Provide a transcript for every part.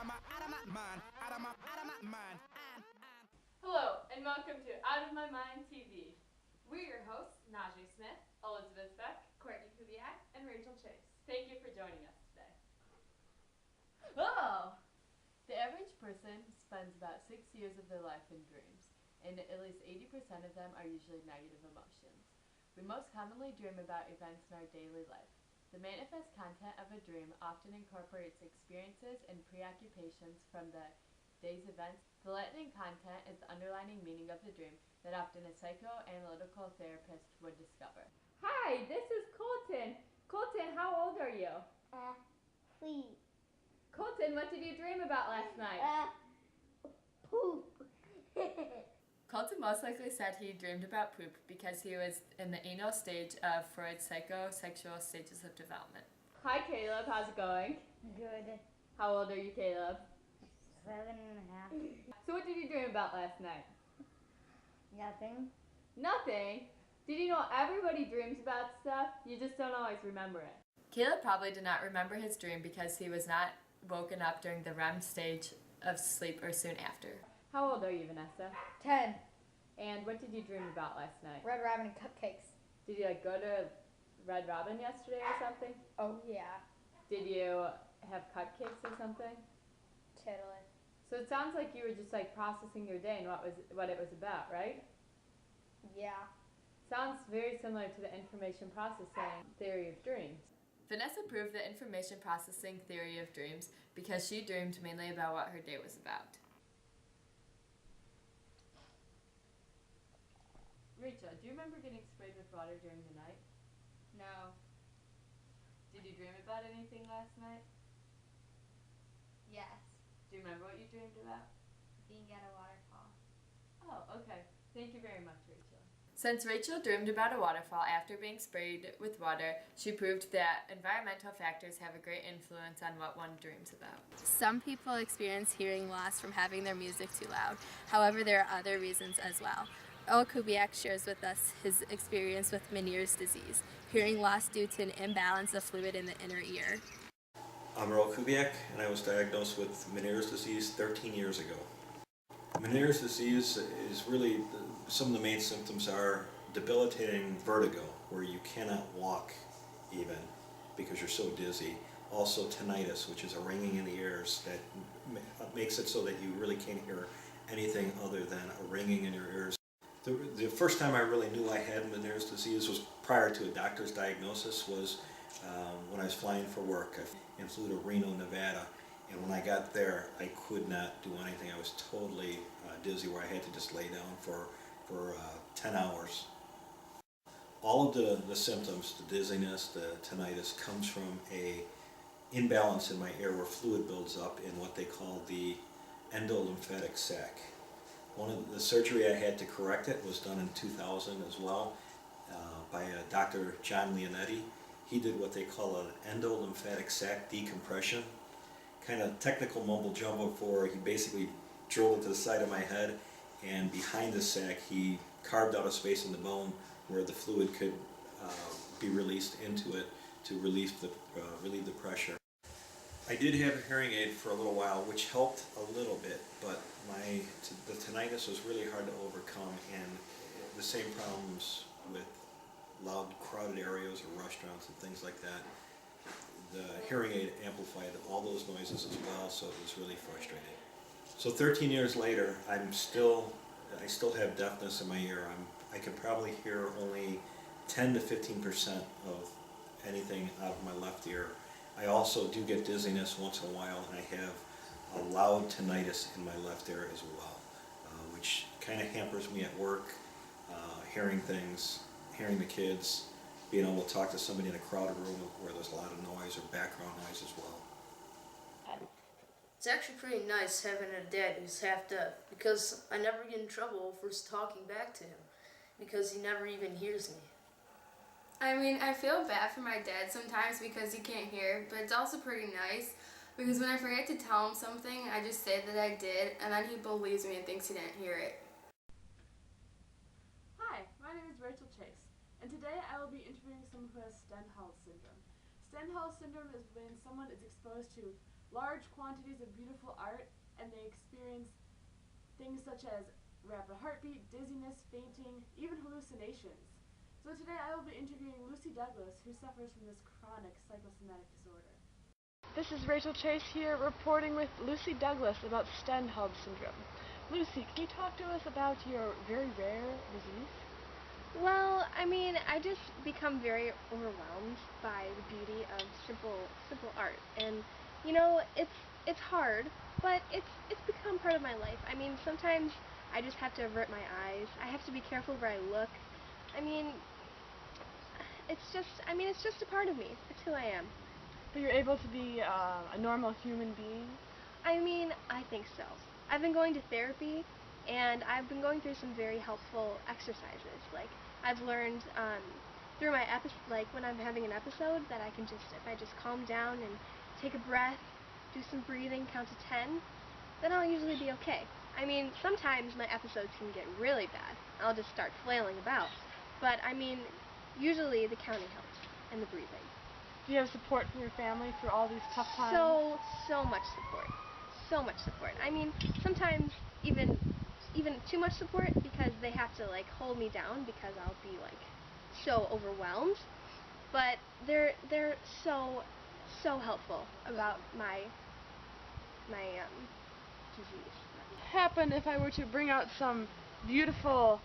Hello, and welcome to Out of My Mind TV. We're your hosts, Najee Smith, Elizabeth Beck, Courtney Kubiak, and Rachel Chase. Thank you for joining us today. Oh! The average person spends about 6 years of their life in dreams, and at least 80% of them are usually negative emotions. We most commonly dream about events in our daily life. The manifest content of a dream often incorporates experiences and preoccupations from the day's events. The Latin content is the underlying meaning of the dream that often a psychoanalytical therapist would discover. Hi, this is Colton. Colton, how old are you? 3. Colton, what did you dream about last night? Poop. Colton most likely said he dreamed about poop because he was in the anal stage of Freud's psychosexual stages of development. Hi Caleb, how's it going? Good. How old are you, Caleb? 7.5. So what did you dream about last night? Nothing. Nothing? Did you know everybody dreams about stuff? You just don't always remember it. Caleb probably did not remember his dream because he was not woken up during the REM stage of sleep or soon after. How old are you, Vanessa? 10. And what did you dream about last night? Red Robin and cupcakes. Did you go to Red Robin yesterday or something? Oh, yeah. Did you have cupcakes or something? Totally. So it sounds like you were just processing your day and what it was about, right? Yeah. Sounds very similar to the information processing theory of dreams. Vanessa proved the information processing theory of dreams because she dreamed mainly about what her day was about. Rachel, do you remember getting sprayed with water during the night? No. Did you dream about anything last night? Yes. Do you remember what you dreamed about? Being at a waterfall. Oh, okay. Thank you very much, Rachel. Since Rachel dreamed about a waterfall after being sprayed with water, she proved that environmental factors have a great influence on what one dreams about. Some people experience hearing loss from having their music too loud. However, there are other reasons as well. Earl Kubiak shares with us his experience with Meniere's disease, hearing loss due to an imbalance of fluid in the inner ear. I'm Earl Kubiak, and I was diagnosed with Meniere's disease 13 years ago. Meniere's disease is really, some of the main symptoms are debilitating vertigo, where you cannot walk even because you're so dizzy. Also tinnitus, which is a ringing in the ears that makes it so that you really can't hear anything other than a ringing in your ears. The first time I really knew I had Meniere's disease was prior to a doctor's diagnosis, was when I was flying for work. I flew to Reno, Nevada, and when I got there, I could not do anything. I was totally dizzy, where I had to just lay down for 10 hours. All of the symptoms, the dizziness, the tinnitus, comes from a imbalance in my ear where fluid builds up in what they call the endolymphatic sac. One of the surgery I had to correct it was done in 2000 as well by Dr. John Leonetti. He did what they call an endolymphatic sac decompression. Kind of technical mumble jumbo for, he basically drilled into the side of my head, and behind the sac he carved out a space in the bone where the fluid could be released into it to relieve the pressure. I did have a hearing aid for a little while, which helped a little bit, but the tinnitus was really hard to overcome, and the same problems with loud crowded areas or restaurants and things like that. The hearing aid amplified all those noises as well, so it was really frustrating. So 13 years later, I still have deafness in my ear. I can probably hear only 10 to 15% of anything out of my left ear. I also do get dizziness once in a while, and I have a loud tinnitus in my left ear as well, which kind of hampers me at work, hearing things, hearing the kids, being able to talk to somebody in a crowded room where there's a lot of noise or background noise as well. It's actually pretty nice having a dad who's half deaf, because I never get in trouble for talking back to him, because he never even hears me. I mean, I feel bad for my dad sometimes because he can't hear, but it's also pretty nice because when I forget to tell him something, I just say that I did, and then he believes me and thinks he didn't hear it. Hi, my name is Rachel Chase, and today I will be interviewing someone who has Stendhal syndrome. Stendhal syndrome is when someone is exposed to large quantities of beautiful art, and they experience things such as rapid heartbeat, dizziness, fainting, even hallucinations. So today I will be interviewing Lucy Douglas, who suffers from this chronic psychosomatic disorder. This is Rachel Chase here, reporting with Lucy Douglas about Stendhal syndrome. Lucy, can you talk to us about your very rare disease? Well, I mean, I just become very overwhelmed by the beauty of simple art, and you know, it's hard, but it's become part of my life. I mean, sometimes I just have to avert my eyes. I have to be careful where I look. I mean, it's just a part of me. It's who I am. So you're able to be a normal human being? I mean, I think so. I've been going to therapy, and I've been going through some very helpful exercises. Like, I've learned through my like when I'm having an episode, that I can just, if I just calm down and take a breath, do some breathing, count to 10, then I'll usually be okay. I mean, sometimes my episodes can get really bad. I'll just start flailing about. But I mean, usually the counting helps, and the breathing. Do you have support from your family through all these tough times? So much support. So much support. I mean, sometimes even too much support, because they have to like hold me down because I'll be like so overwhelmed. But they're so helpful about my disease. Happen if I were to bring out some beautiful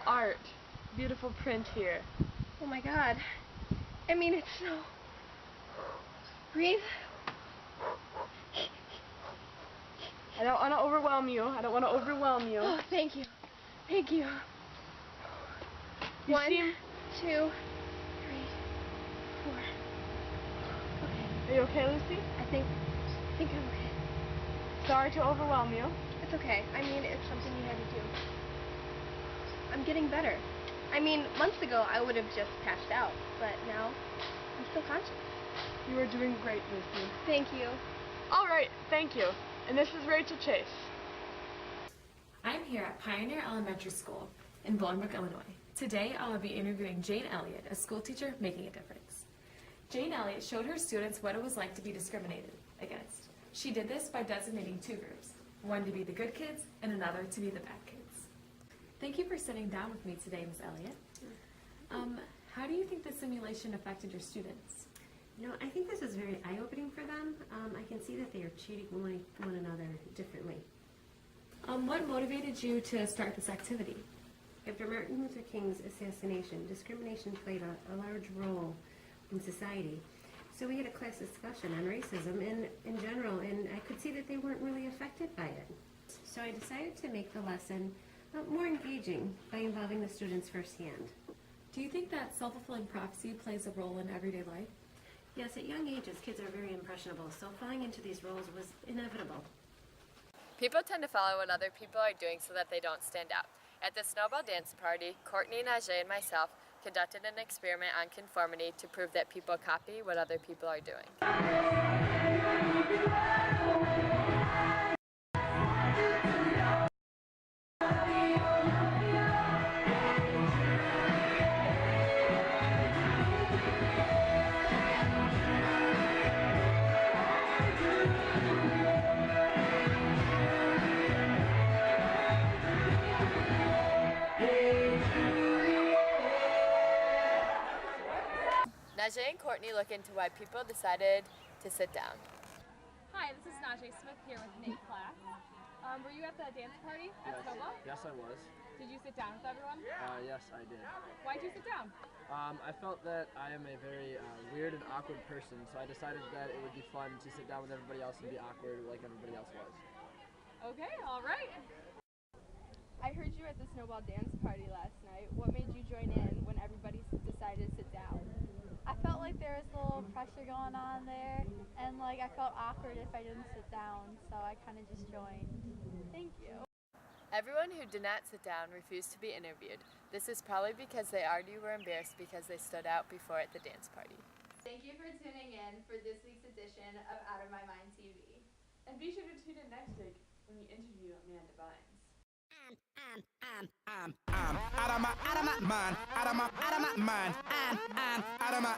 art, beautiful print here? Oh my God. I mean, it's so... Breathe. I don't want to overwhelm you. Oh, thank you. Thank you. You 1, seem... 2, 3, 4. Okay. Are you okay, Lucy? I think I'm okay. Sorry to overwhelm you. It's okay. I mean, it's something you had to do. I'm getting better. I mean, months ago I would have just passed out, but now I'm still conscious. You are doing great, Lucy. Thank you. All right, thank you. And this is Rachel Chase. I'm here at Pioneer Elementary School in Bolingbrook, Illinois. Today I'll be interviewing Jane Elliott, a school teacher making a difference. Jane Elliott showed her students what it was like to be discriminated against. She did this by designating 2 groups, one to be the good kids and another to be the bad kids. Thank you for sitting down with me today, Ms. Elliott. How do you think the simulation affected your students? You know, I think this is very eye-opening for them. I can see that they are treating one another differently. What motivated you to start this activity? After Martin Luther King's assassination, discrimination played a large role in society. So we had a class discussion on racism in general, and I could see that they weren't really affected by it. So I decided to make the lesson more engaging by involving the students firsthand. Do you think that self-fulfilling prophecy plays a role in everyday life? Yes, at young ages, kids are very impressionable, so falling into these roles was inevitable. People tend to follow what other people are doing so that they don't stand out. At the snowball dance party, Courtney, Najee, and myself conducted an experiment on conformity to prove that people copy what other people are doing. Najee and Courtney look into why people decided to sit down. Hi, this is Najee Smith here with Nate Class. Were you at the dance party at Snowball? Yes, I was. Did you sit down with everyone? Yes, I did. Why'd you sit down? I felt that I am a very weird and awkward person, so I decided that it would be fun to sit down with everybody else and be awkward like everybody else was. Okay, all right. I heard you at the Snowball dance party last night. What made you join in when everybody decided to sit down? I felt like there was a little pressure going on there, and like I felt awkward if I didn't sit down, so I kind of just joined. Thank you. Everyone who did not sit down refused to be interviewed. This is probably because they already were embarrassed because they stood out before at the dance party. Thank you for tuning in for this week's edition of Out of My Mind TV. And be sure to tune in next week when we interview Amanda Bynes. I'm out of my mind, out of my mind, I'm out of my